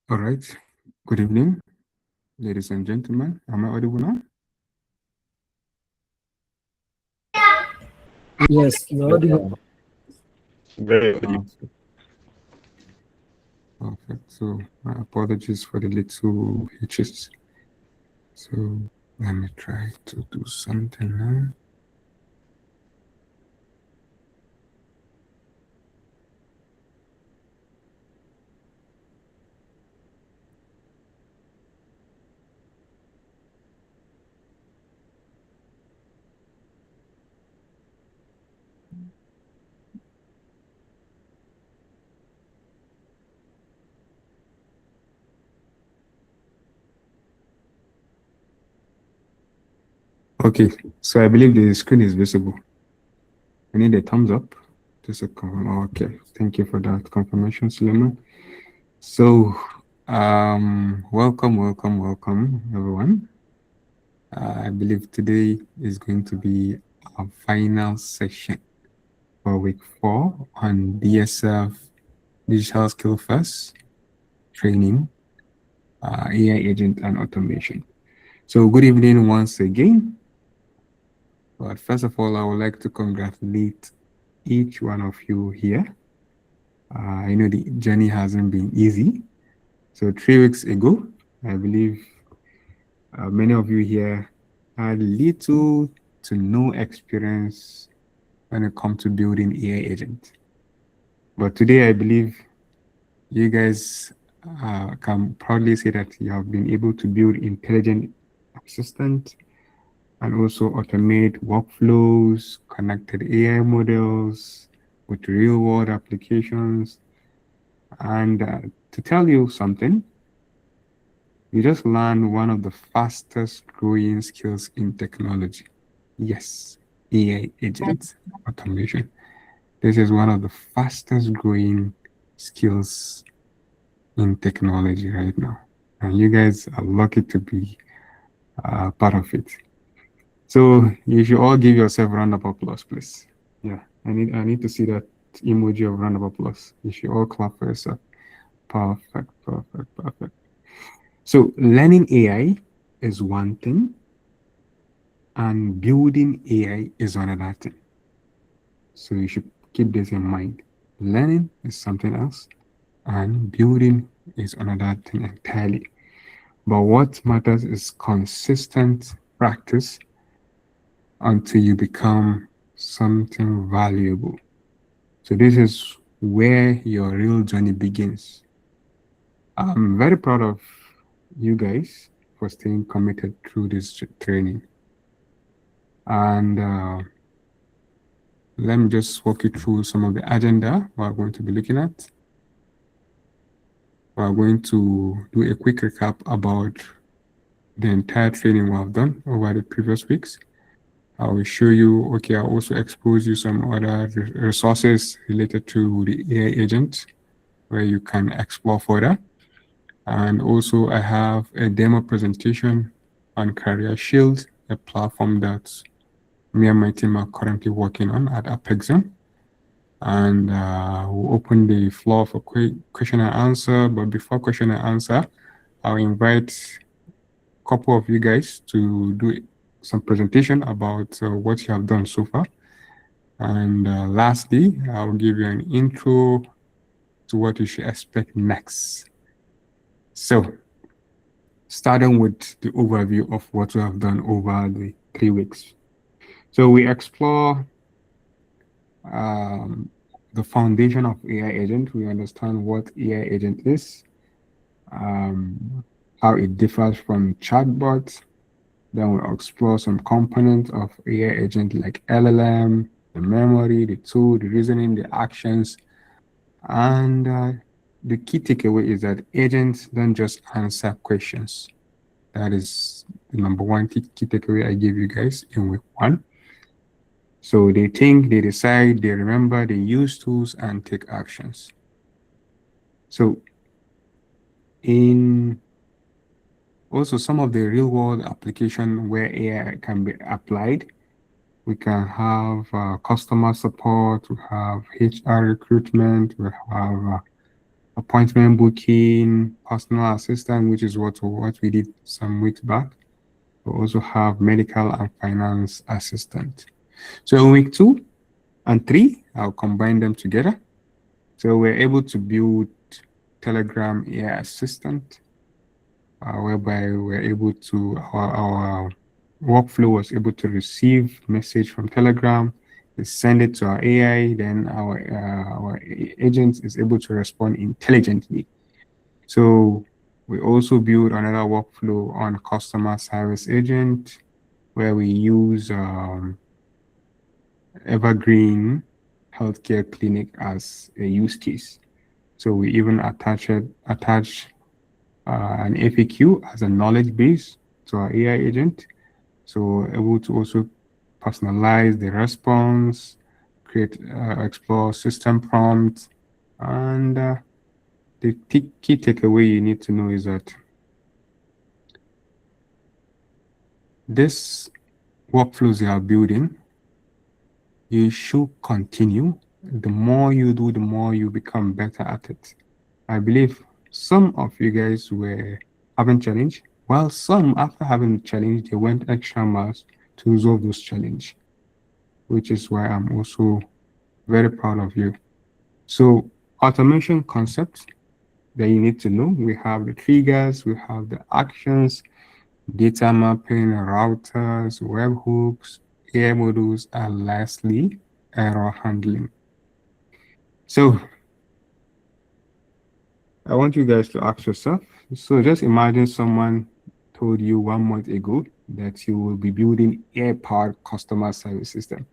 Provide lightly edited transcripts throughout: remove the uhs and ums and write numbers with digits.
All right. Good evening, ladies and gentlemen. Am I audible now? Yes, you're audible. Very Okay, perfect. So my apologies for the little hitches. So let me try to do something now. Okay, so I believe the screen is visible. I need a thumbs up. Just a confirm. Okay, thank you for that confirmation, Suleiman. So, welcome, everyone. I believe today is going to be our final session for week 4 on DSF Digital Skill First training, AI agent and automation. So good evening once again. But first of all, I would like to congratulate each one of you here. I know the journey hasn't been easy. So 3 weeks ago, I believe many of you here had little to no experience when it comes to building AI agent. But today, I believe you guys can proudly say that you have been able to build intelligent assistant and also automate workflows, connected AI models with real world applications. And to tell you something, you just learned one of the fastest growing skills in technology. Yes, AI agent automation. This is one of the fastest growing skills in technology right now. And you guys are lucky to be part of it. So you should all give yourself a round of applause, please. Yeah, I need to see that emoji of round of applause. You should all clap for yourself. Perfect. So learning AI is one thing, and building AI is another thing. So you should keep this in mind. Learning is something else, and building is another thing entirely. But what matters is consistent practice until you become something valuable. So this is where your real journey begins. I'm very proud of you guys for staying committed through this training. And let me just walk you through some of the agenda we're going to be looking at. We're going to do a quick recap about the entire training we have done over the previous weeks. I will show you, okay, I'll also expose you some other resources related to the AI agent where you can explore further. And also I have a demo presentation on Career Shield, a platform that me and my team are currently working on at Apexium. And we'll open the floor for question and answer. But before question and answer, I'll invite a couple of you guys to do some presentation about what you have done so far. And lastly, I'll give you an intro to what you should expect next. So, starting with the overview of what we have done over the 3 weeks. So we explore the foundation of AI agent. We understand what AI agent is, how it differs from chatbots. Then we explore some components of AI agent like LLM, the memory, the tool, the reasoning, the actions. And the key takeaway is that agents don't just answer questions. That is the number one key takeaway I give you guys in week 1. So they think, they decide, they remember, they use tools and take actions. So in also some of the real world application where AI can be applied, we can have customer support, we have HR recruitment, we have appointment booking, personal assistant, which is what we did some weeks back. We also have medical and finance assistant. So in week 2 and 3, I'll combine them together. So we're able to build Telegram AI assistant, whereby we're able to our workflow was able to receive message from Telegram, they send it to our AI, then our agent is able to respond intelligently. So we also build another workflow on customer service agent where we use Evergreen Healthcare Clinic as a use case. So we even attach an FAQ as a knowledge base to our AI agent. So we're able to also personalize the response, explore system prompts, and the key takeaway you need to know is that this workflows you are building, you should continue. The more you do, the more you become better at it. I believe some of you guys were having challenge, while some, after having the challenge, they went extra miles to resolve those challenge, which is why I'm also very proud of you. So automation concepts that you need to know, we have the triggers, we have the actions, data mapping, routers, webhooks, AI models, and lastly, error handling. So I want you guys to ask yourself. So just imagine someone told you 1 month ago that you will be building AI-powered customer service system.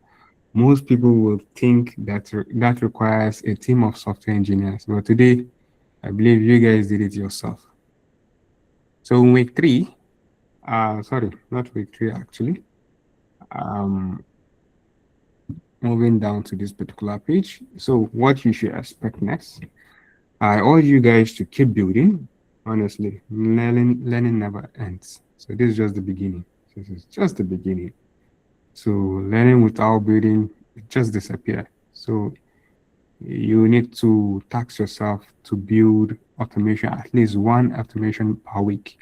Most people will think that that requires a team of software engineers, but today I believe you guys did it yourself. So in week 3, sorry, not week 3 actually. Um, moving down to this particular page. So what you should expect next. I urge you guys to keep building. Honestly, learning never ends. So this is just the beginning. This is just the beginning. So learning without building, it just disappear. So you need to tax yourself to build automation, at least one automation per week.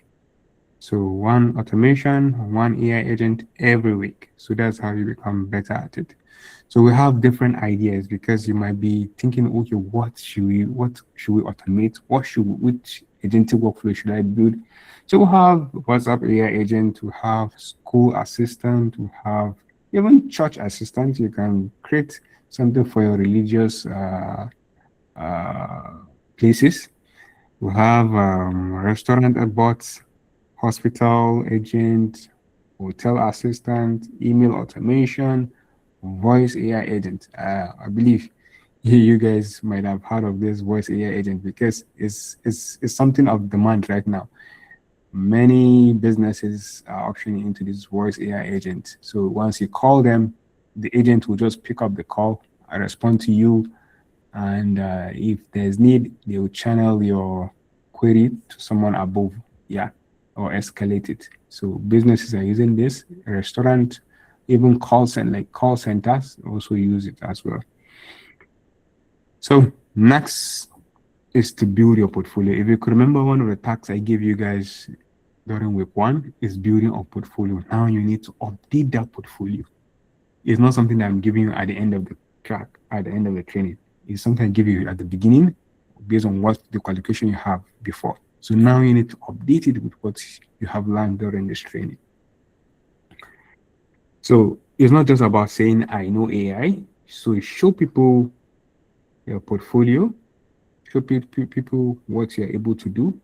So one automation, one AI agent every week. So that's how you become better at it. So we have different ideas because you might be thinking, okay, what should we automate? Which agentic workflow should I build? So we have WhatsApp AI agent, we have school assistant, we have even church assistant. You can create something for your religious uh, places. We have restaurant bots, hospital agent, hotel assistant, email automation, voice AI agent. I believe you guys might have heard of this voice AI agent because it's something of demand right now. Many businesses are optioning into this voice AI agent. So once you call them, the agent will just pick up the call, respond to you, and if there's need, they will channel your query to someone above, yeah, or escalate it. So businesses are using this, restaurant, even call centers also use it as well. So next is to build your portfolio. If you could remember, one of the tasks I gave you guys during week 1 is building a portfolio. Now you need to update that portfolio. It's not something that I'm giving you at the end of the track, at the end of the training. It's something I give you at the beginning based on what the qualification you have before. So now you need to update it with what you have learned during this training. So it's not just about saying I know AI. So show people your portfolio, show people what you're able to do.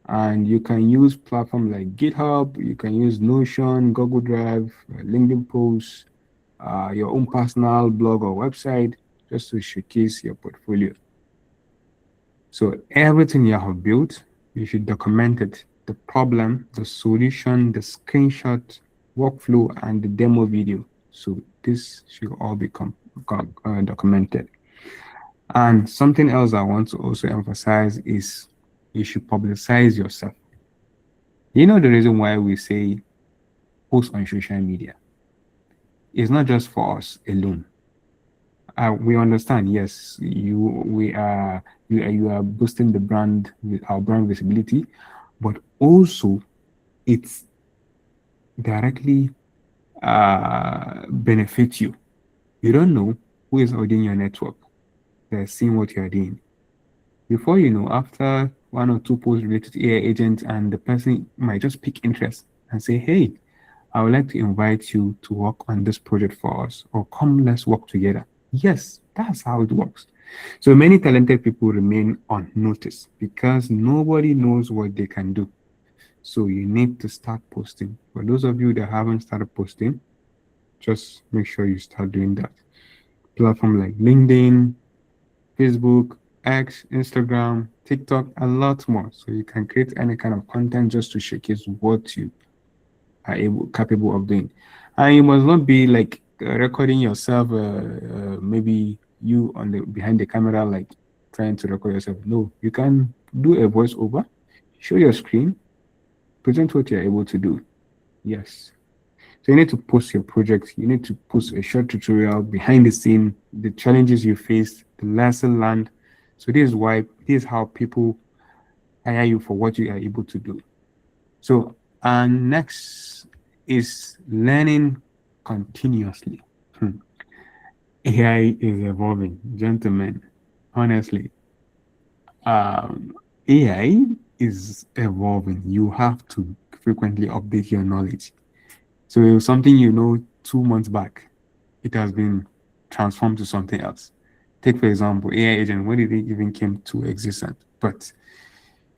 And you can use platforms like GitHub, you can use Notion, Google Drive, LinkedIn posts, your own personal blog or website just to showcase your portfolio. So everything you have built, you should document it. The problem, the solution, the screenshot, workflow, and the demo video. So this should all become documented. And something else I want to also emphasize is you should publicize yourself. You know the reason why we say post on social media? It's not just for us alone. We understand. Yes, you are boosting the brand, our brand visibility, but also it's directly benefit you. You don't know who is auditing your network. They're seeing what you're doing. Before you know, after one or two posts related to AI agents, and the person might just pick interest and say, "Hey, I would like to invite you to work on this project for us, or come, let's work together." Yes, that's how it works. So many talented people remain unnoticed because nobody knows what they can do. So you need to start posting. For those of you that haven't started posting, just make sure you start doing that. Platform like LinkedIn, Facebook, X, Instagram, TikTok, a lot more. So you can create any kind of content just to showcase what you are capable of doing. And you must not be like recording yourself, maybe you on the behind the camera, like trying to record yourself. No, you can do a voiceover, show your screen, present what you're able to do. Yes. So you need to post your project. You need to post a short tutorial behind the scene, the challenges you faced, the lesson learned. So this is how people hire you for what you are able to do. So and next is learning continuously. AI is evolving, gentlemen. Honestly, AI is evolving. You have to frequently update your knowledge. So it was something 2 months back, it has been transformed to something else. Take for example, AI agent. When did it even came to existence? But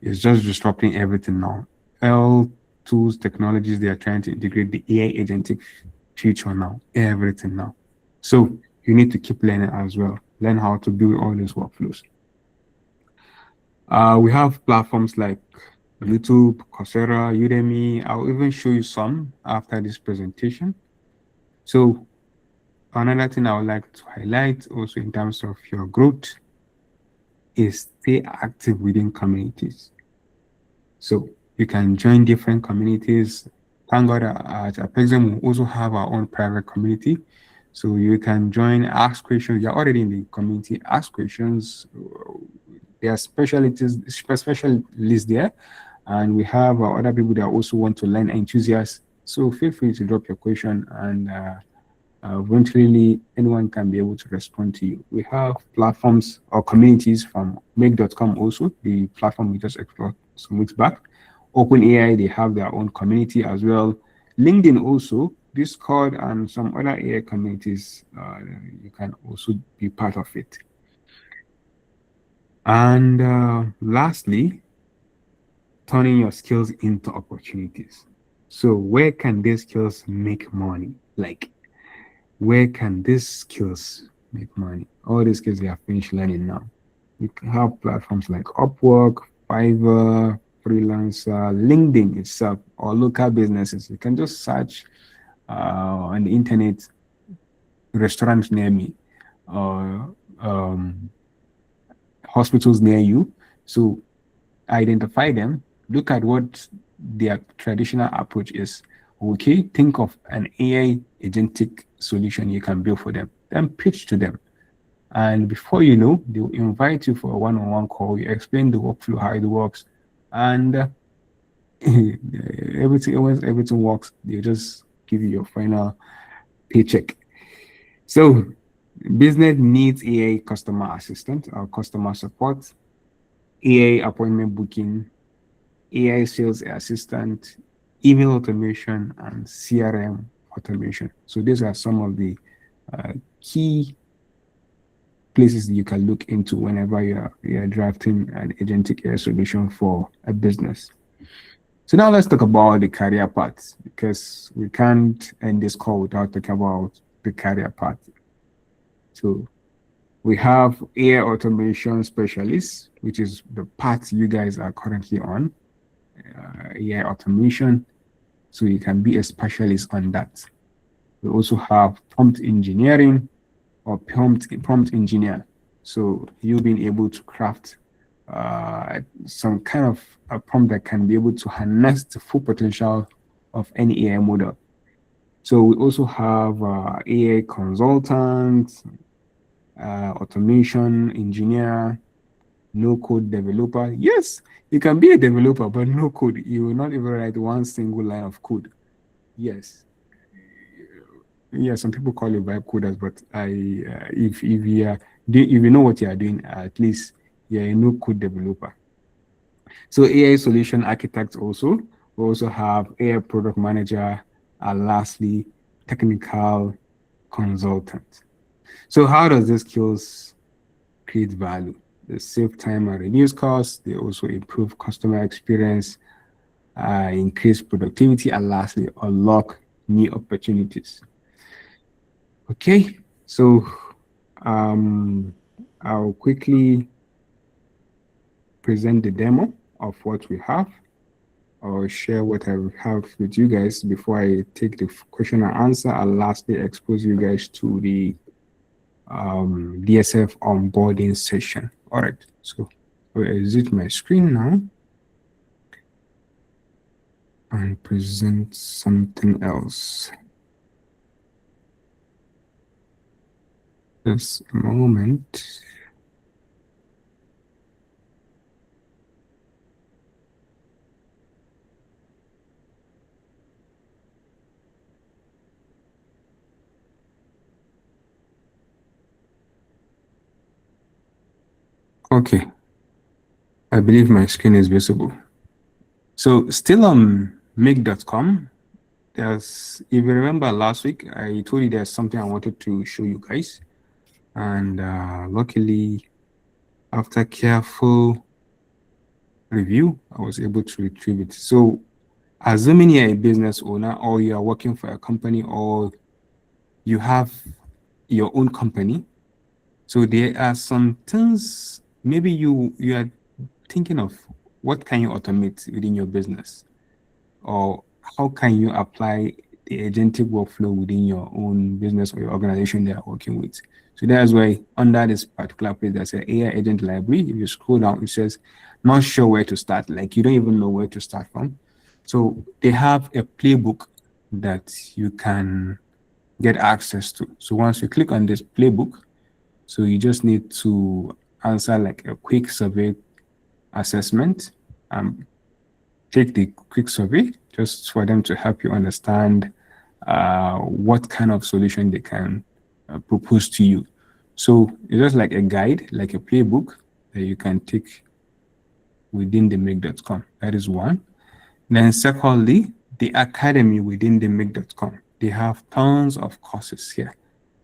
it's just disrupting everything now. All tools, technologies they are trying to integrate the AI agentic future now. Everything now. So you need to keep learning as well. Learn how to build all these workflows. We have platforms like YouTube, Coursera, Udemy. I'll even show you some after this presentation. So another thing I would like to highlight also in terms of your growth is stay active within communities. So you can join different communities. Thank God at Apexium, we also have our own private community. So you can join, ask questions. You're already in the community, ask questions. There are specialists there. And we have other people that also want to learn, enthusiasts. So feel free to drop your question, and eventually anyone can be able to respond to you. We have platforms or communities from make.com also, the platform we just explored some weeks back. OpenAI, they have their own community as well. LinkedIn also, Discord, and some other AI communities. You can also be part of it. And lastly, turning your skills into opportunities. So where can these skills make money? Like, where can these skills make money? All these skills they are finished learning now. You can have platforms like Upwork, Fiverr, Freelancer, LinkedIn itself, or local businesses. You can just search on the internet, restaurants near me, or hospitals near you. So identify them, look at what their traditional approach is. Okay, think of an AI agentic solution you can build for them, then pitch to them. And before you know, they'll invite you for a one-on-one call. You explain the workflow, how it works, and everything once everything works, they just give you your final paycheck. So business needs AI customer assistant or customer support, AI appointment booking, AI sales assistant, email automation, and CRM automation. So these are some of the key places you can look into whenever you're drafting an agentic AI solution for a business. So now let's talk about the career path, because we can't end this call without talking about the career path. So we have AI automation specialists, which is the path you guys are currently on, AI automation. So you can be a specialist on that. We also have prompt engineering or prompt engineer. So you being able to craft some kind of a prompt that can be able to harness the full potential of any AI model. So we also have AI consultants, automation engineer, no code developer. Yes, you can be a developer, but no code. You will not even write one single line of code. Yes. Yeah, some people call it vibe coders, but if you are if you know what you are doing, at least you're a no code developer. So AI solution architects also. We also have AI product manager, and lastly, technical consultant. So how does this skills create value? They save time and reduce costs. They also improve customer experience, increase productivity, and lastly, unlock new opportunities. Okay, so um, I'll quickly present the demo of what we have, or share what I have with you guys before I take the question and answer. I'll lastly expose you guys to the DSF onboarding session. All right, so I'll exit my screen now and present something else. Just a moment. Okay, I believe my screen is visible. So still on make.com, if you remember last week, I told you there's something I wanted to show you guys. And luckily, after careful review, I was able to retrieve it. So assuming you're a business owner, or you are working for a company, or you have your own company, so there are some things maybe you are thinking of, what can you automate within your business, or how can you apply the agentic workflow within your own business or your organization they are working with. So that's why under this particular page there's an AI agent library. If you scroll down, it says not sure where to start, like you don't even know where to start from. So they have a playbook that you can get access to. So once you click on this playbook, so you just need to answer like a quick survey assessment. Take the quick survey just for them to help you understand what kind of solution they can propose to you. So it's just like a guide, like a playbook that you can take within the make.com. That is one. Then secondly, the academy within the make.com. They have tons of courses here.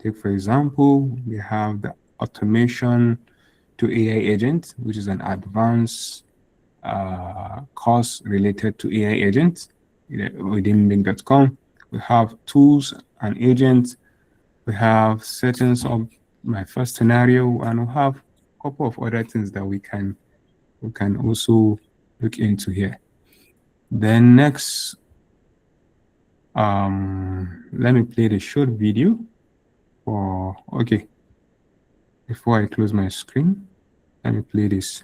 Take for example, we have the automation to AI agent, which is an advanced course related to AI agents within make.com. We have tools and agents. We have settings of my first scenario, and we have a couple of other things that we can also look into here. Then next, let me play the short video for, okay, before I close my screen, let me play this.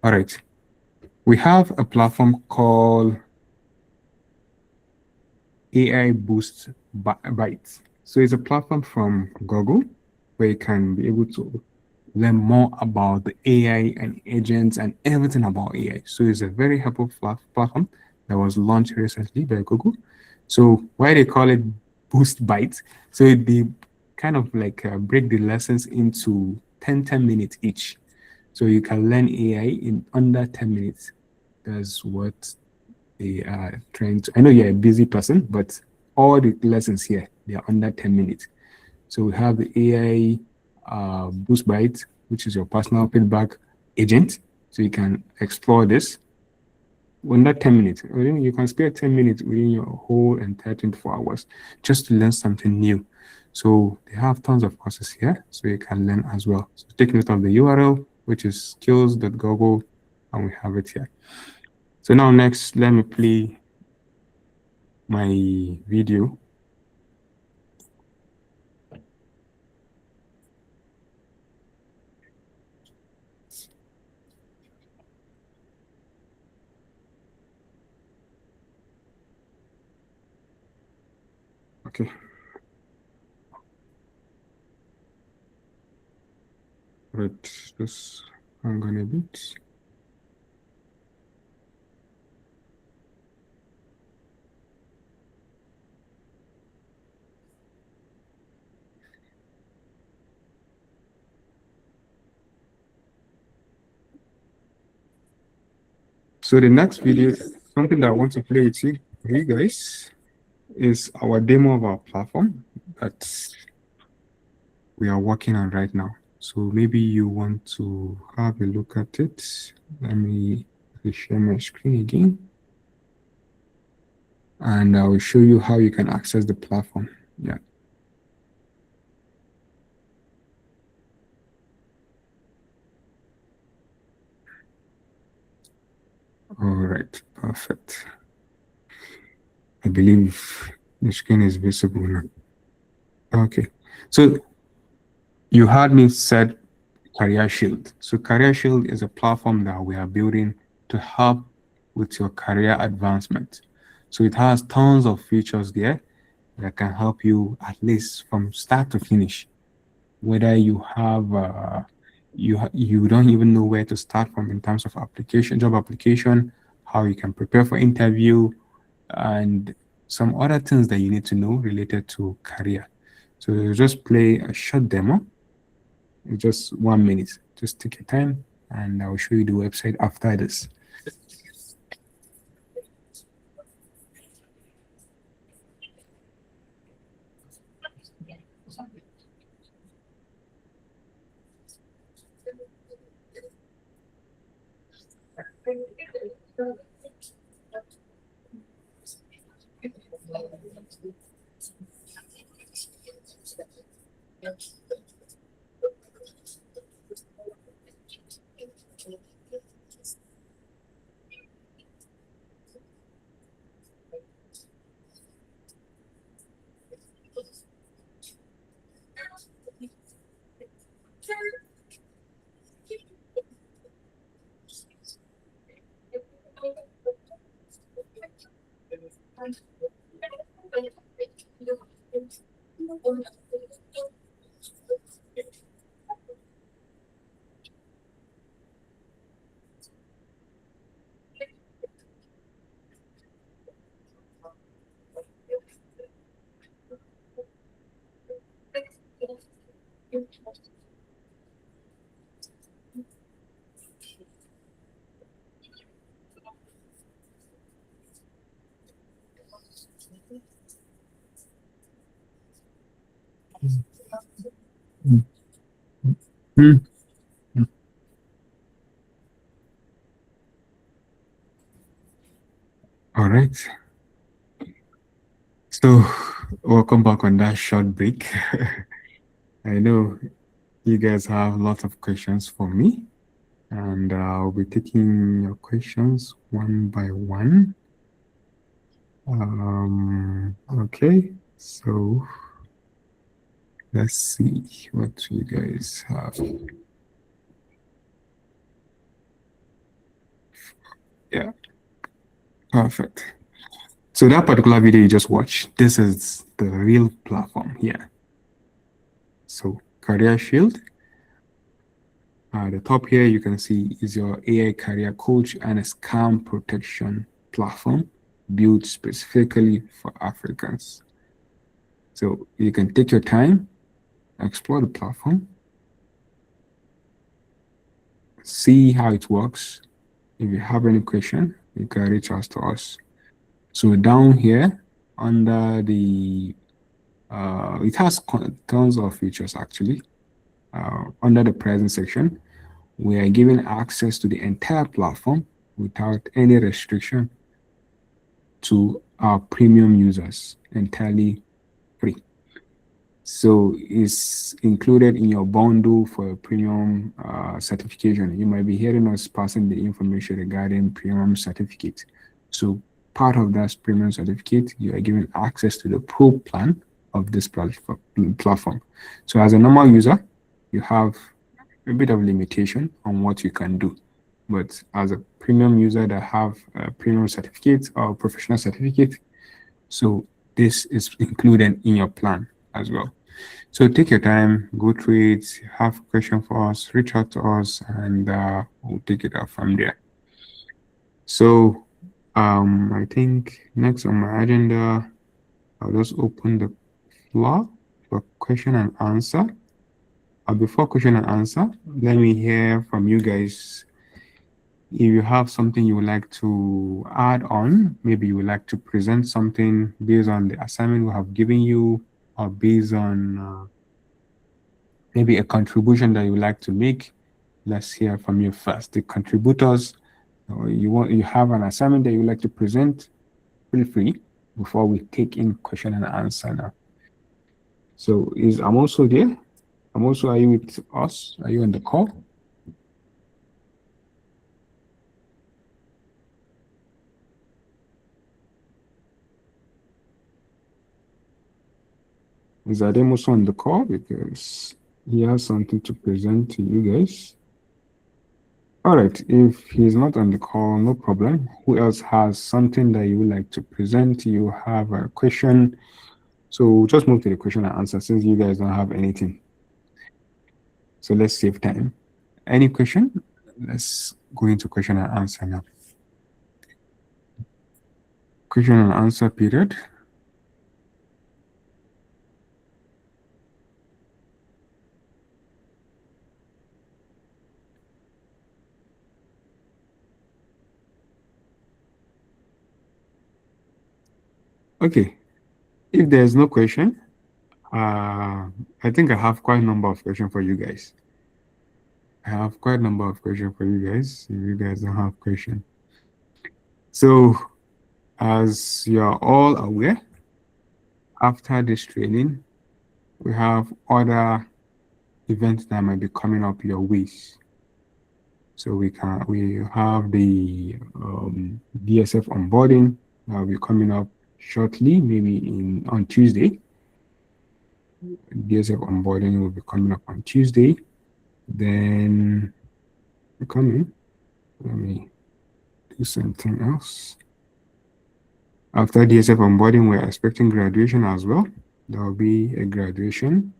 All right. We have a platform called AI Boost Bytes. So it's a platform from Google where you can be able to learn more about the AI and agents and everything about AI. So it's a very helpful platform that was launched recently by Google. So why they call it Boost Bytes? So they kind of like break the lessons into 10 minutes each. So you can learn AI in under 10 minutes. That's what they are trying to. I know you're a busy person, but all the lessons here, they are under 10 minutes. So we have the AI Boost Byte, which is your personal feedback agent. So you can explore this under 10 minutes. You can spare 10 minutes within your whole entire 24 hours just to learn something new. So they have tons of courses here, so you can learn as well. So take note of the URL, which is skills.google, and we have it here. So now next, let me play my video. Okay. Right, just hang on a bit. So the next video, something that I want to play with you, for you guys, is our demo of our platform that we are working on right now. So maybe you want to have a look at it. Let me share my screen again. And I will show you how you can access the platform. Yeah. All right, perfect. I believe the screen is visible now. Okay, so you heard me said Career Shield. So Career Shield is a platform that we are building to help with your career advancement. So it has tons of features there that can help you at least from start to finish. Whether you have you don't even know where to start from in terms of application, job application, how you can prepare for interview, and some other things that you need to know related to career. So you just play a short demo, just 1 minute. Just take your time, and I will show you the website after this. Hmm. All right. So, welcome back on that short break. I know you guys have lots of questions for me, and I'll be taking your questions one by one. Okay, so let's see what you guys have. Yeah, perfect. So that particular video you just watched, this is the real platform here. So Career Shield. The top here you can see is your AI career coach and a scam protection platform built specifically for Africans. So you can take your time, explore the platform, see how it works. If you have any question, you can reach out to us. So down here under the it has tons of features actually. Under the present section, we are given access to the entire platform without any restriction to our premium users, entirely free. So it's included in your bundle for premium certification. You might be hearing us passing the information regarding premium certificate. So part of that premium certificate, you are given access to the pro plan of this platform. So as a normal user, you have a bit of limitation on what you can do. But as a premium user that have a premium certificate or professional certificate, so this is included in your plan as well. So take your time, go through it, have a question for us, reach out to us, and we'll take it up from there. So I think next on my agenda, I'll just open the floor for question and answer. Before question and answer, let me hear from you guys. If you have something you would like to add on, maybe you would like to present something based on the assignment we have given you, or based on maybe a contribution that you would like to make. Let's hear from you first. The contributors, you have an assignment that you would like to present, feel free before we take in question and answer now. So I'm also there. I'm also, are you with us? Are you on the call? Is Adem also on the call? Because he has something to present to you guys. All right, if he's not on the call, no problem. Who else has something that you would like to present? You have a question. So we'll just move to the question and answer since you guys don't have anything. So let's save time. Any question? Let's go into question and answer now. Question and answer period. Okay, if there's no question, I think I have quite a number of questions for you guys. I have quite a number of questions for you guys, if you guys don't have questions. So, as you're all aware, after this training, we have other events that might be coming up your ways. So we have the DSF onboarding that will be coming up shortly, maybe on Tuesday. DSF onboarding will be coming up on Tuesday. Then coming. Let me do something else. After DSF onboarding, we're expecting graduation as well. There will be a graduation.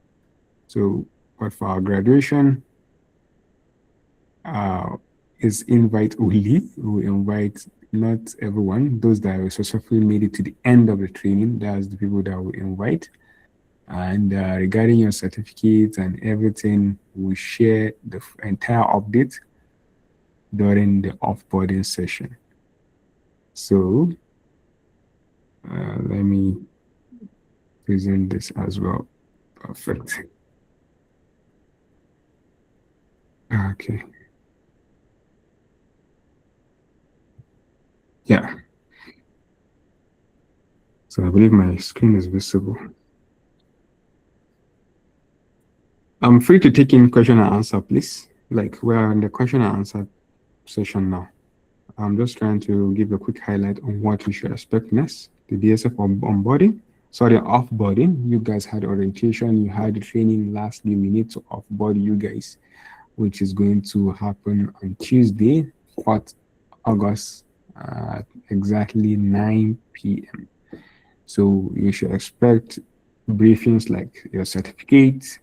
So, but for our graduation, is invite only. We invite not everyone, those that have successfully made it to the end of the training. That's the people that we invite. And regarding your certificates and everything, we share the entire update during the offboarding session. So let me present this as well. Perfect. Okay. Yeah. So I believe my screen is visible. I'm free to take in question and answer, please. Like we're in the question and answer session now. I'm just trying to give a quick highlight on what we should expect next. The DSF onboarding, sorry, offboarding. You guys had orientation, you had the training. Lastly, we need to offboard you guys, which is going to happen on Tuesday, 4th August, at exactly 9 p.m. So you should expect briefings like your certificate,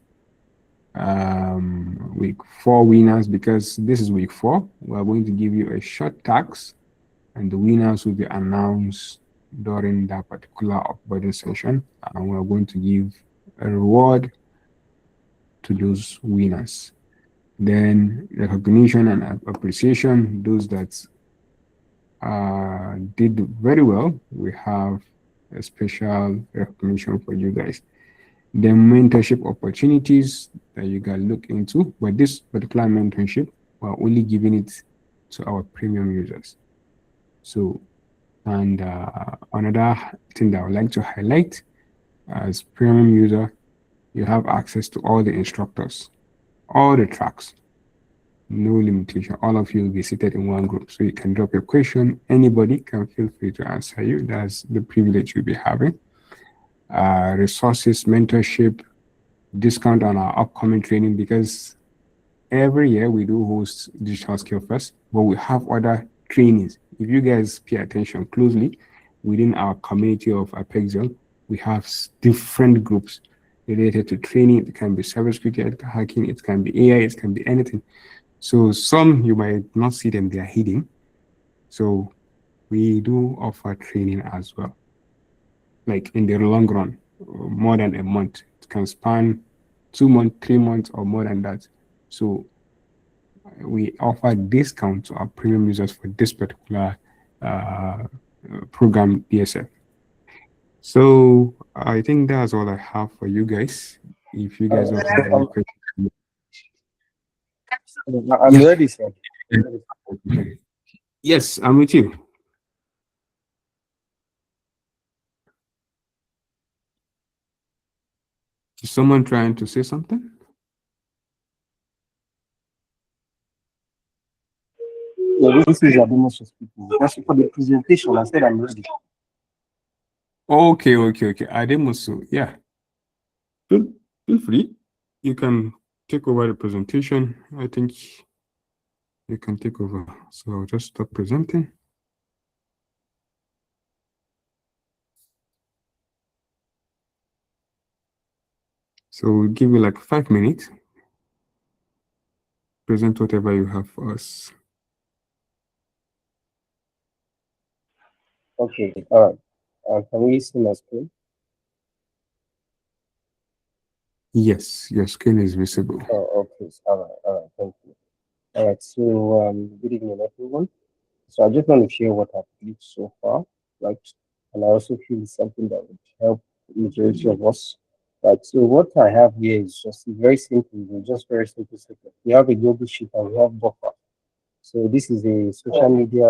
week 4 winners, because this is week 4. We're going to give you a short task, and the winners will be announced during that particular offboarding session, and we're going to give a reward to those winners. Then recognition and appreciation, those that did very well, we have a special recognition for you guys. The mentorship opportunities that you can look into, but this particular mentorship, we're only giving it to our premium users. So, and another thing that I would like to highlight, as premium user, you have access to all the instructors, all the tracks, no limitation. All of you will be seated in one group. So you can drop your question. Anybody can feel free to answer you. That's the privilege you'll be having. Resources, mentorship, discount on our upcoming training, because every year we do host Digital Skill Fest, but we have other trainings. If you guys pay attention closely within our community of Apexium, we have different groups related to training. It can be cybersecurity, hacking, it can be AI, it can be anything. So some you might not see them, they are hidden. So we do offer training as well, like in the long run, more than a month. It can span 2 months, 3 months, or more than that. So we offer discount to our premium users for this particular program DSF. So I think that's all I have for you guys. If you guys don't have any questions, I'm yeah. ready, sir. Yes, I'm with you. Is someone trying to say something? Yeah, this is Ademoso speaking. That's for the presentation. I said I'm ready. Okay. Ademusu, yeah. Feel, feel free. You can take over the presentation. I think you can take over. So I'll just stop presenting. So we'll give you like 5 minutes. Present whatever you have for us. Okay, all right. Can we see my screen? Yes, your screen is visible. Oh, okay. All right. Thank you. All right. So, good evening, everyone. So, I just want to share what I've built so far, right? And I also feel it's something that would help the majority of us. Right. So, what I have here is just very simple. It's just very simple setup. We have a global sheet and we have buffer. So, this is a social media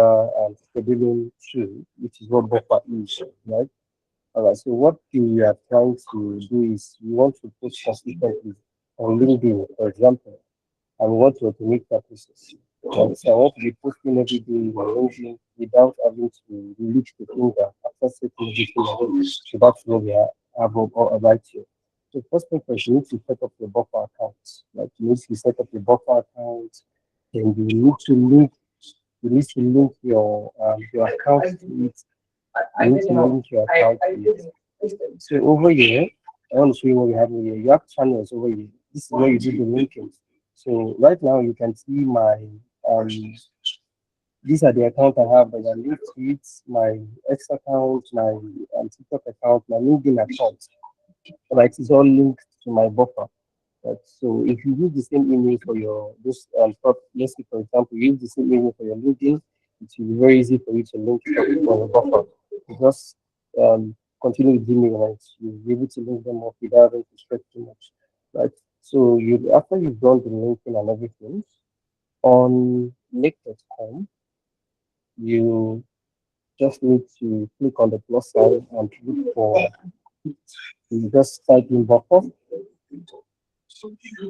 scheduling tool, which is what buffer is, right? All right. So what we are trying to do is we want to post consistently on LinkedIn, for example, and we want to automate that process. Right? So I want to be posting every day on LinkedIn without having to lift the finger after setting everything up. So that's what we have about here. So first thing first, you need to set up your buffer account. Like you need to set up your buffer account, then you need to link your account to it. You need to link your account to it. So over here, I want to show you what we have over here. You have channels over here. This is where you do the linking. So right now you can see my um these are the accounts I have that are linked to it, my X account, my TikTok account, my LinkedIn account. Right, it's all linked to my buffer. Right. So if you use the same email for your this let's say for example, you use the same email for your LinkedIn, it will be very easy for you to link it up on your buffer. You just continue with Gmail and you'll be able to link them up without having to stretch too much. Right. So you after you've done the linking and everything on make.com, you just need to click on the plus sign and look for you just type in buffer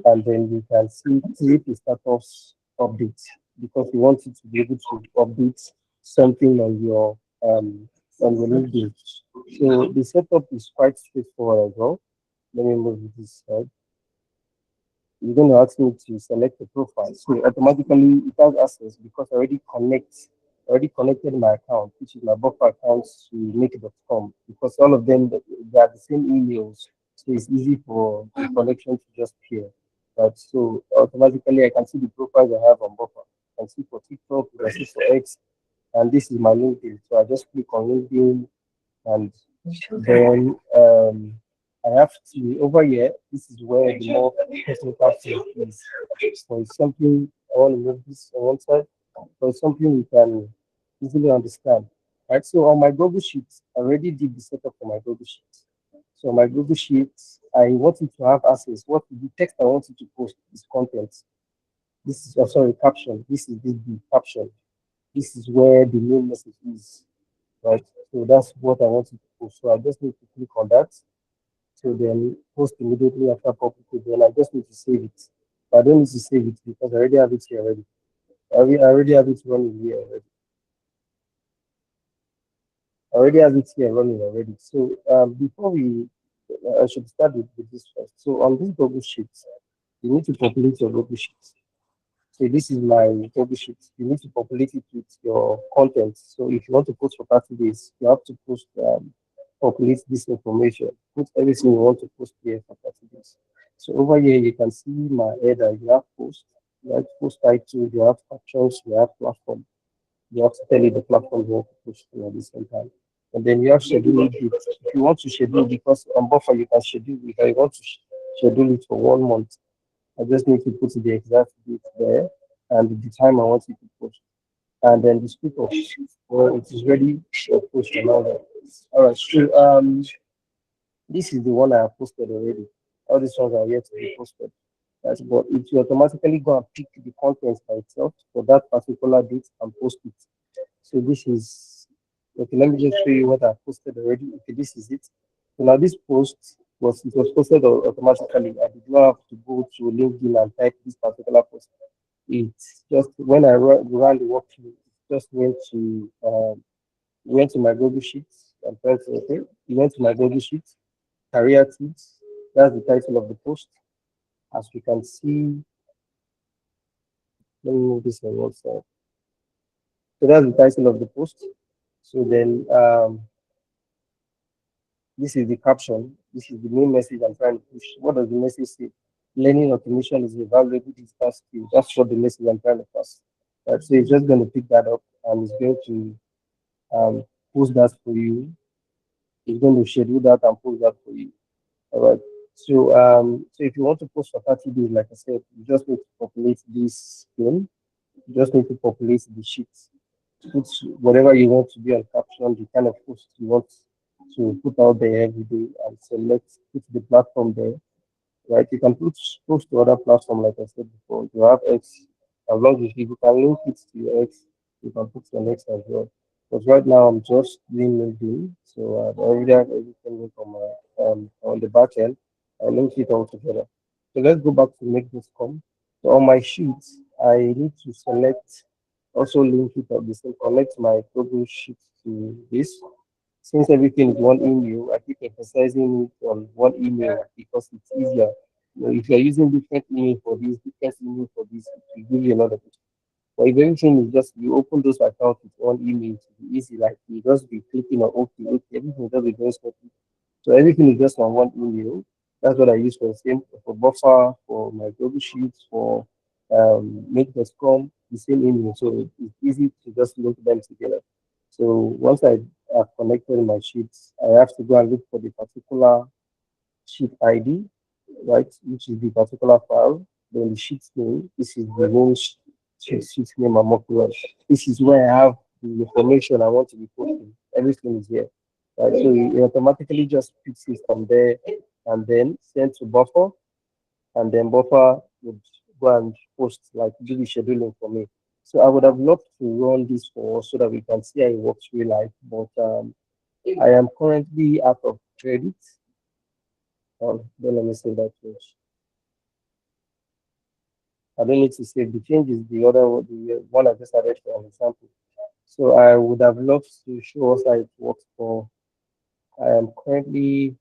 and then you can see create a status update because you want it to be able to update something on your LinkedIn. So the setup is quite straightforward as well. Let me move this side. You're going to ask me to select the profile. So automatically it has access because I already connected my account, which is my buffer account to make.com because all of them they are the same emails. So it's easy for the connection to just pair. Right. So automatically I can see the profiles I have on buffer. I can see for TikTok, I can see for X, and this is my LinkedIn. So I just click on LinkedIn and then I have to over here. This is where the more technical thing is. So it's something I want to move this on one side. So it's something you can easily understand. Right. So on my Google Sheets, I already did the setup for my Google Sheets. So on my Google Sheets, I wanted to have access. What the text I wanted to post is content. This is sorry, caption. This is the caption. This is where the main message is, right? So that's what I wanted to post. So I just need to click on that. So then post immediately after publishing. Then I just need to save it. But I don't need to save it because I already have it here already. I already have it running here already. I already have it here running already. So before I should start with this first. So on this Google Sheet, you need to populate your Google Sheet. So this is my Google Sheet. You need to populate it with your content. So if you want to post for 30 days, you have to post populate this information, put everything you want to post here for 30 days. So over here, you can see my header, you have post, you have post title, you have captions, you have platform. You have to tell it the platform you want to push to at the same time. And then you have schedule it. If you want to schedule, because on buffer you can schedule, if I want to schedule it for 1 month, I just need to put the exact date there and the time I want it to post. And then the scoop of well, it is ready for post and all that. All right, so this is the one I have posted already. All these ones are yet to be posted. That's but it will automatically go and pick the content by itself for that particular date and post it. So this is okay. Let me just show you what I posted already. Okay, this is it. So now this post was posted automatically. I did not have to go to LinkedIn and type this particular post. It's just when I ran the workflow, it just went to my Google Sheets. I'm trying to okay. It went to my Google Sheets, career tips. That's the title of the post. As you can see, let me move this on one side. So that's the title of the post. So then this is the caption. This is the main message I'm trying to push. What does the message say? Learning automation is a valuable digital skill. That's what the message I'm trying to pass. Right? So it's just going to pick that up and it's going to post that for you. It's going to schedule that and post that for you. All right. So if you want to post for 30 days, like I said, you just need to populate this screen. You just need to populate the sheets. Put whatever you want to be on caption, the kind of post you want to put out there every day and select, put the platform there, right? You can put post to other platform, like I said before. You have X, as long as you can link it to your X, you can put your X as well. But right now, I'm just doing LinkedIn, so I already have everything linked on the back end. I link it all together. So let's go back to make this come. So on my sheets, I need to select, also link it up the same, connect my Google Sheet to this. Since everything is one email, I keep emphasizing it on one email because it's easier. If you're using different email for this, different email for this, it will give you a lot of it. But if everything is just you open those accounts with one email, it will be easy. Like you just be clicking on okay, okay, everything will just be very smooth. So everything is just on one email. That's what I use for same for buffer, for my Google Sheets, for make.com, the same email. So it's easy to just link them together. So once I have connected my sheets, I have to go and look for the particular sheet ID, right, which is the particular file. Then the sheet name. This is the main sheet name I'm working on. This is where I have the information I want to be posting. Everything is here. Right, so it automatically just picks it from there and then send to buffer, and then buffer would go and post like do the scheduling for me. So I would have loved to run this for us so that we can see how it works real life, but I am currently out of credit. Then let me say that first. I don't need to save the changes. The other one, the one I just added for an example. So I would have loved to show us how it works, but I am currently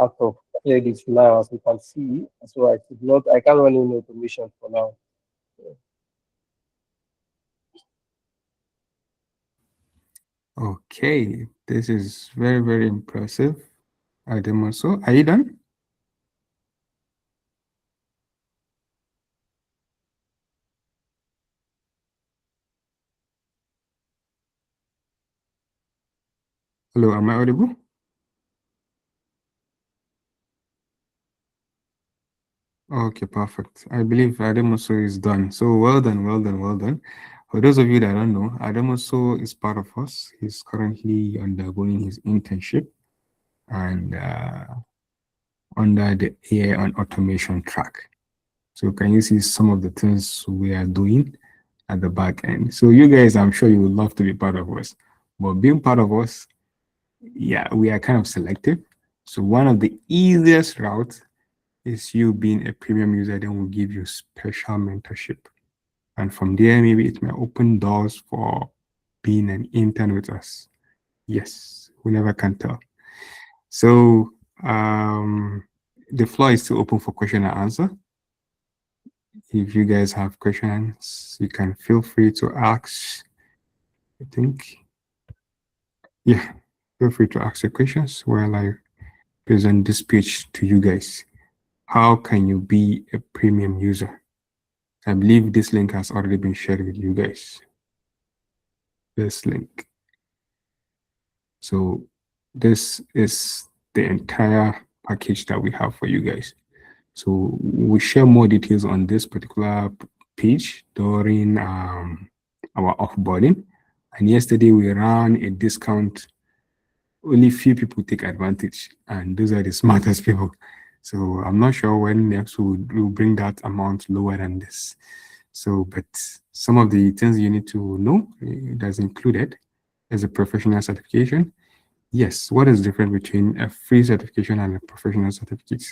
out of credit now, as you can see. So I can't run any automation for now. Okay, this is very, very impressive. Ademoso, are you done? Hello, am I audible? Okay, perfect. I believe Ademoso is done. So well done, well done, well done. For those of you that don't know, Ademoso is part of us. He's currently undergoing his internship and under the AI and automation track. So can you see some of the things we are doing at the back end? So you guys, I'm sure you would love to be part of us. But being part of us, yeah, we are kind of selective. So one of the easiest routes is you being a premium user, then we'll give you special mentorship. And from there, maybe it may open doors for being an intern with us. Yes, we never can tell. So the floor is still open for question and answer. If you guys have questions, you can feel free to ask. I think, yeah. Feel free to ask your questions while I present this page to you guys. How can you be a premium user? I believe this link has already been shared with you guys. This link. So this is the entire package that we have for you guys. So we share more details on this particular page during our offboarding. And yesterday we ran a discount. Only few people take advantage, and those are the smartest people. So I'm not sure when next we'll bring that amount lower than this. So, but some of the things you need to know that's included as a professional certification. Yes, what is different between a free certification and a professional certificate?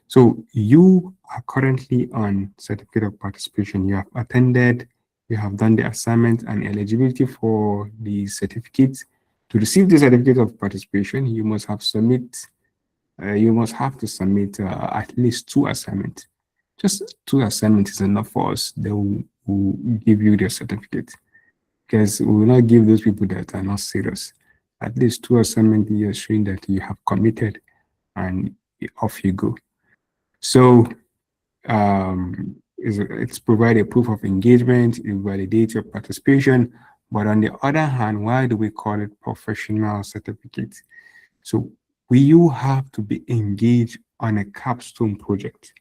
So you are currently on certificate of participation. You have attended, you have done the assignment and eligibility for the certificate. To receive the certificate of participation, you must have to submit at least 2 assignments. Just 2 assignments is enough for us. They will give you the certificate, because we will not give those people that are not serious. At least 2 assignments you're showing that you have committed, and off you go. So it's provide a proof of engagement, it validates your participation. But on the other hand, why do we call it professional certificate? So you have to be engaged on a capstone project.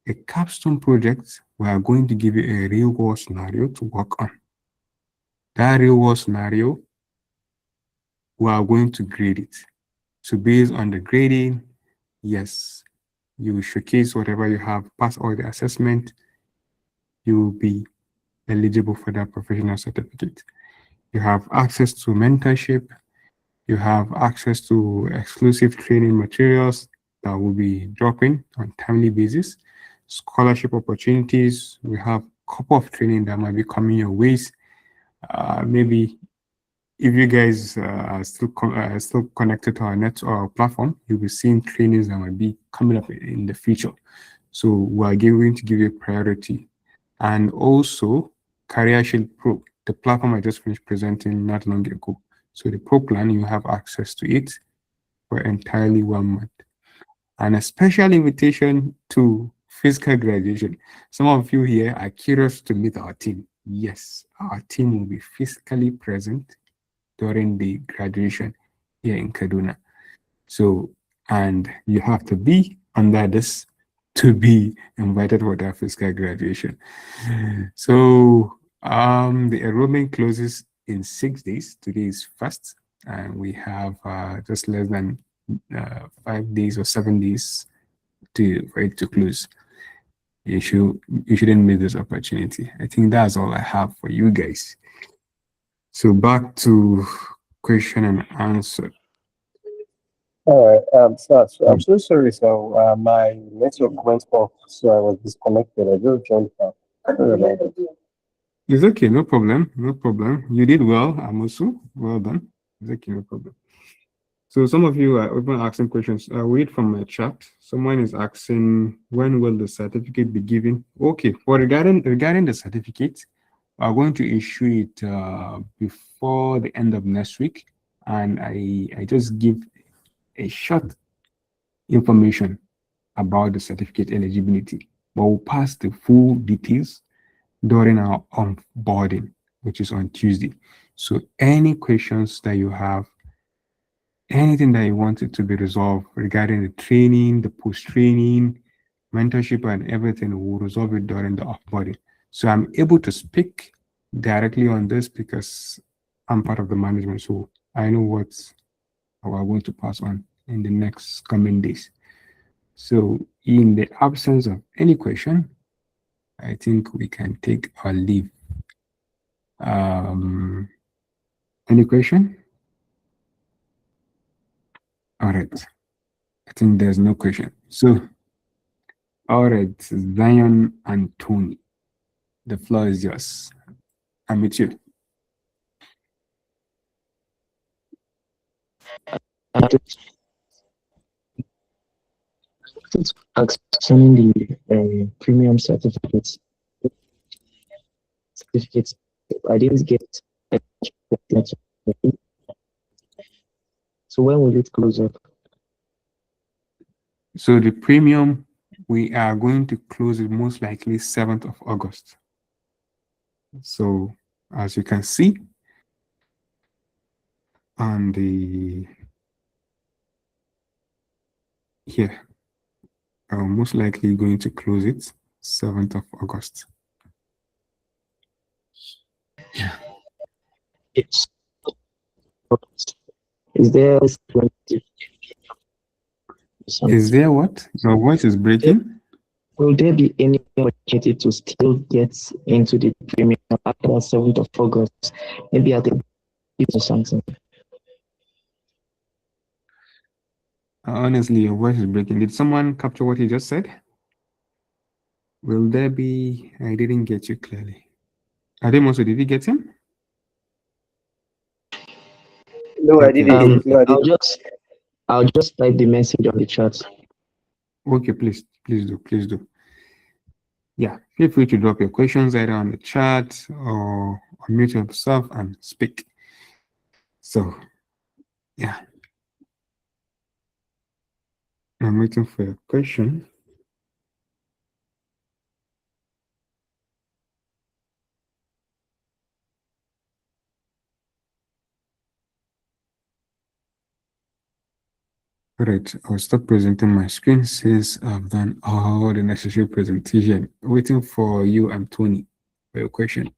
A capstone project, we are going to give you a real world scenario to work on. That real world scenario, we are going to grade it. So based on the grading, yes, you will showcase whatever you have, pass all the assessment, you will be eligible for that professional certificate. You have access to mentorship, you have access to exclusive training materials that will be dropping on timely basis, scholarship opportunities. We have a couple of training that might be coming your ways. Maybe if you guys are still connected to our net or our platform, you'll be seeing trainings that might be coming up in the future. So we are going to give you priority. And also Career Shield Pro, the platform I just finished presenting not long ago. So the Pro plan, you have access to it for entirely 1 month. And a special invitation to physical graduation. Some of you here are curious to meet our team. Yes, our team will be physically present during the graduation here in Kaduna. So, and you have to be under this to be invited for that physical graduation. So, the enrollment closes in 6 days. Today is first, and we have just less than 5 days or 7 days for it to close. You shouldn't miss this opportunity. I think that's all I have for you guys. So back to question and answer. All right. So I'm so sorry. So my network went off, so I was disconnected. I just joined back. Sorry about that. It's okay, no problem, no problem. You did well, Amosu. Well done. It's okay, no problem. So some of you are even asking questions. I'll read from my chat. Someone is asking, when will the certificate be given? Okay, for regarding the certificate, we're going to issue it before the end of next week. And I just give a short information about the certificate eligibility, but we'll pass the full details during our onboarding, which is on Tuesday. So any questions that you have, anything that you wanted to be resolved regarding the training, the post-training, mentorship, and everything, we'll resolve it during the offboarding. So I'm able to speak directly on this because I'm part of the management. So I know what we're going to pass on in the next coming days. So in the absence of any question, I think we can take our leave. Any question? All right. I think there's no question. So, all right, Zion and Tony, the floor is yours. I'm with you. Concerning the premium certificates, I didn't get So when will it close up? So the premium, we are going to close it most likely 7th of August. So as you can see on the here, I'm most likely going to close it 7th of August. Yeah. It's, is there Is there what? Your voice is breaking? will there be any opportunity to still get into the premium after 7th of August? Maybe at the or something. Honestly, your voice is breaking. Did someone capture what you just said? Will there be? I didn't get you clearly. Ademoso, did you get him? No, I Okay, didn't okay. get. No, I I'll didn't. just type the message on the chat. Okay, please do, please do. Yeah, feel free to drop your questions either on the chat or unmute yourself and speak. So, yeah. I'm waiting for your question. All right, I'll stop presenting my screen since I've done all the necessary presentation. Waiting for you, Anthony, for your question.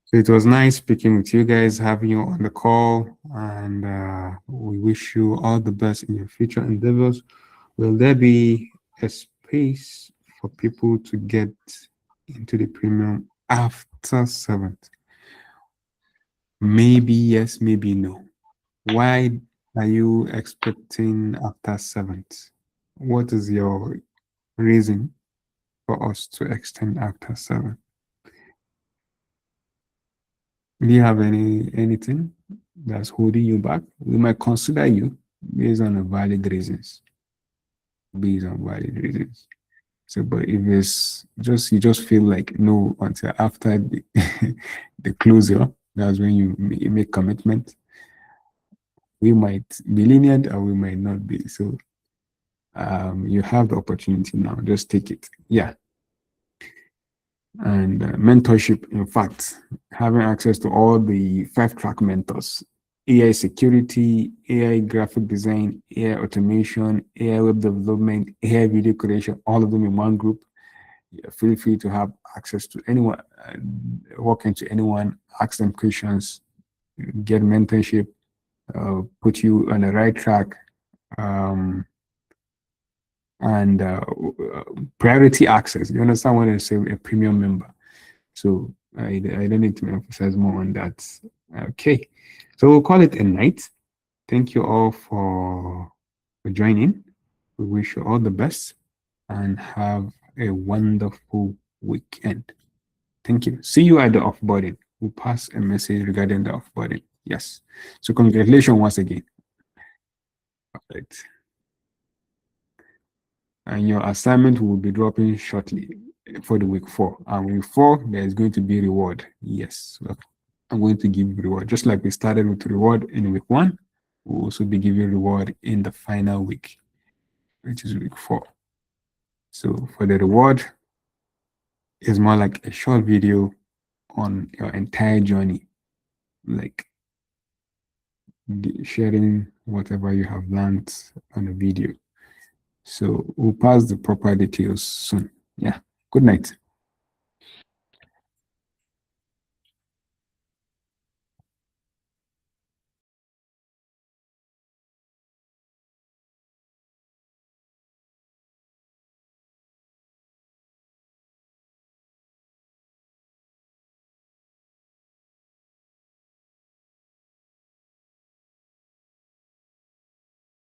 So it was nice speaking with you guys, having you on the call, and we wish you all the best in your future endeavors. Will there be a space for people to get into the premium after 7th? Maybe yes, maybe no. Why are you expecting after 7th? What is your reason for us to extend after 7th? Do you have anything that's holding you back? We might consider you based on a valid reasons. Based on valid reasons. So, but if it's just you just feel like no until after the, the closure, that's when you make commitment. We might be lenient or we might not be. So, you have the opportunity now. Just take it. Yeah. And mentorship, in fact, having access to all the 5-track mentors: AI security, AI graphic design, AI automation, AI web development, AI video creation, all of them in one group. Yeah, feel free to have access to anyone, walk into anyone, ask them questions, get mentorship, put you on the right track, um, and priority access. You understand what I say? A premium member. So I don't need to emphasize more on that. Okay, so we'll call it a night. Thank you all for joining. We wish you all the best and have a wonderful weekend. Thank you. See you at the offboarding. We'll pass a message regarding the offboarding. Yes. So congratulations once again. All right. And your assignment will be dropping shortly for the week 4. And week 4, there is going to be reward. Yes. Well, I'm going to give reward. Just like we started with reward in week 1, we'll also be giving reward in the final week, which is week 4. So for the reward, it's more like a short video on your entire journey, like sharing whatever you have learned on a video. So we'll pass the proper details soon. Yeah. Good night.